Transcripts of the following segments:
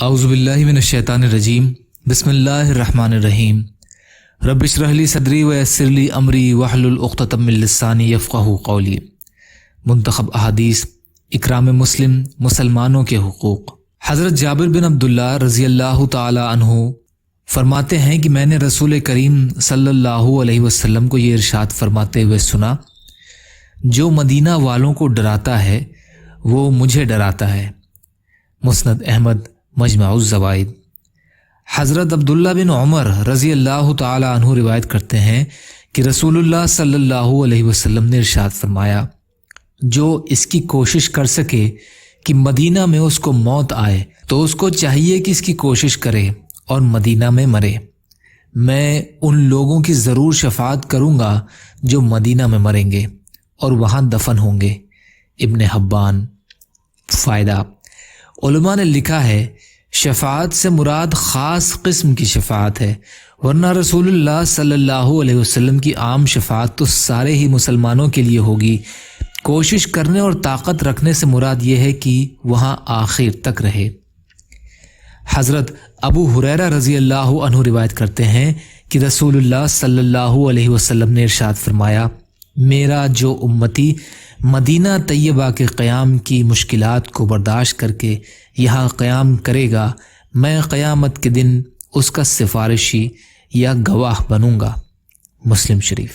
اعوذ باللہ من الشیطان الرجیم بسم اللہ الرحمن الرحیم رب اشرح لی صدری ویسر لی امری واحلل عقدۃ من لسانی یفقہوا قولی۔ منتخب احادیث اکرام مسلم، مسلمانوں کے حقوق۔ حضرت جابر بن عبداللہ رضی اللہ تعالی عنہ فرماتے ہیں کہ میں نے رسول کریم صلی اللہ علیہ وسلم کو یہ ارشاد فرماتے ہوئے سنا، جو مدینہ والوں کو ڈراتا ہے وہ مجھے ڈراتا ہے۔ مسند احمد، مجمع الزوائد۔ حضرت عبداللہ بن عمر رضی اللہ تعالی عنہ روایت کرتے ہیں کہ رسول اللہ صلی اللہ علیہ وسلم نے ارشاد فرمایا، جو اس کی کوشش کر سکے کہ مدینہ میں اس کو موت آئے تو اس کو چاہیے کہ اس کی کوشش کرے اور مدینہ میں مرے۔ میں ان لوگوں کی ضرور شفاعت کروں گا جو مدینہ میں مریں گے اور وہاں دفن ہوں گے۔ ابن حبان۔ فائدہ: علماء نے لکھا ہے شفاعت سے مراد خاص قسم کی شفاعت ہے، ورنہ رسول اللہ صلی اللہ علیہ وسلم کی عام شفاعت تو سارے ہی مسلمانوں کے لیے ہوگی۔ کوشش کرنے اور طاقت رکھنے سے مراد یہ ہے کہ وہاں آخر تک رہے۔ حضرت ابو ہریرہ رضی اللہ عنہ روایت کرتے ہیں کہ رسول اللہ صلی اللہ علیہ وسلم نے ارشاد فرمایا، میرا جو امتی مدینہ طیبہ کے قیام کی مشکلات کو برداشت کر کے یہاں قیام کرے گا، میں قیامت کے دن اس کا سفارشی یا گواہ بنوں گا۔ مسلم شریف۔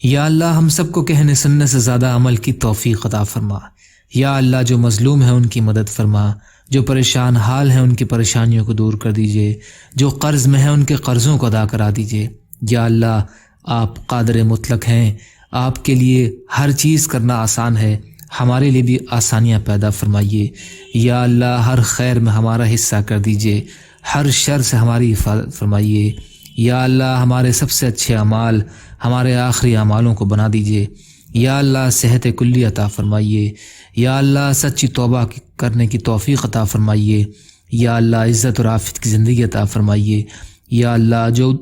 یا اللہ ہم سب کو کہنے سننے سے زیادہ عمل کی توفیق عطا فرما۔ یا اللہ جو مظلوم ہیں ان کی مدد فرما، جو پریشان حال ہیں ان کی پریشانیوں کو دور کر دیجئے، جو قرض میں ہیں ان کے قرضوں کو ادا کرا دیجئے۔ یا اللہ آپ قادر مطلق ہیں، آپ کے لیے ہر چیز کرنا آسان ہے، ہمارے لیے بھی آسانیاں پیدا فرمائیے۔ یا اللہ ہر خیر میں ہمارا حصہ کر دیجئے، ہر شر سے ہماری حفاظت فرمائیے۔ یا اللہ ہمارے سب سے اچھے اعمال ہمارے آخری اعمالوں کو بنا دیجئے۔ یا اللہ صحت کلی عطا فرمائیے۔ یا اللہ سچی توبہ کرنے کی توفیق عطا فرمائیے۔ یا اللہ عزت اور عافیت کی زندگی عطا فرمائیے۔ یا اللہ جو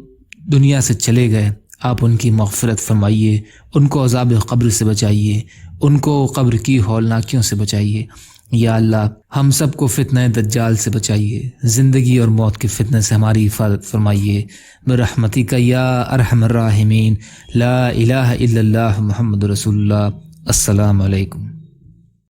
دنیا سے چلے گئے آپ ان کی مغفرت فرمائیے، ان کو عذاب قبر سے بچائیے، ان کو قبر کی ہولناکیوں سے بچائیے۔ یا اللہ ہم سب کو فتنہ دجال سے بچائیے، زندگی اور موت کے فتنے سے ہماری حفاظت فرمائیے برحمتک یا ارحم الراحمین۔ لا الہ الا اللہ محمد رسول اللہ۔ السلام علیکم۔